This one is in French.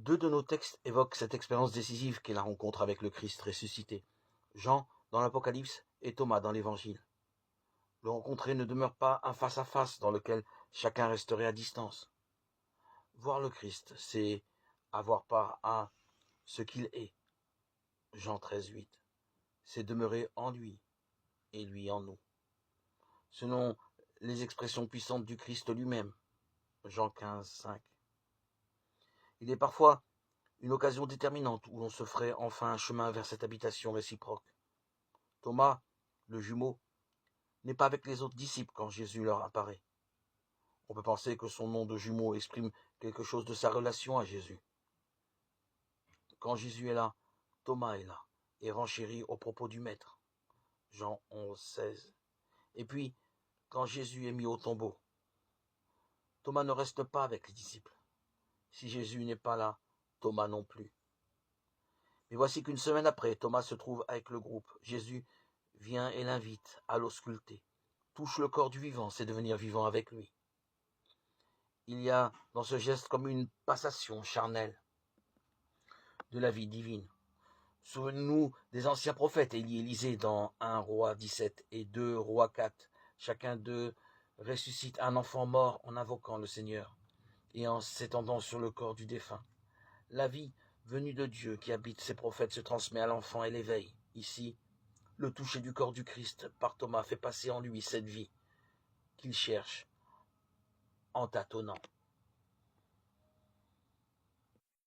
Deux de nos textes évoquent cette expérience décisive qu'est la rencontre avec le Christ ressuscité. Jean dans l'Apocalypse et Thomas dans l'Évangile. Le rencontrer ne demeure pas un face-à-face dans lequel chacun resterait à distance. Voir le Christ, c'est avoir part à ce qu'il est. Jean 13,8. C'est demeurer en lui et lui en nous. Selon les expressions puissantes du Christ lui-même. Jean 15,5. Il est parfois une occasion déterminante où l'on se ferait enfin un chemin vers cette habitation réciproque. Thomas, le jumeau, n'est pas avec les autres disciples quand Jésus leur apparaît. On peut penser que son nom de jumeau exprime quelque chose de sa relation à Jésus. Quand Jésus est là, Thomas est là et renchérit au propos du Maître. Jean 11,16. Et puis, quand Jésus est mis au tombeau, Thomas ne reste pas avec les disciples. Si Jésus n'est pas là, Thomas non plus. Mais voici qu'une semaine après, Thomas se trouve avec le groupe. Jésus vient et l'invite à l'ausculter. Touche le corps du vivant, c'est devenir vivant avec lui. Il y a dans ce geste comme une passation charnelle de la vie divine. Souvenons-nous des anciens prophètes, Élie et Élisée dans 1 Roi 17 et 2 Roi 4. Chacun d'eux ressuscite un enfant mort en invoquant le Seigneur et en s'étendant sur le corps du défunt. La vie venue de Dieu qui habite ses prophètes se transmet à l'enfant et l'éveille. Ici, le toucher du corps du Christ par Thomas fait passer en lui cette vie qu'il cherche en tâtonnant.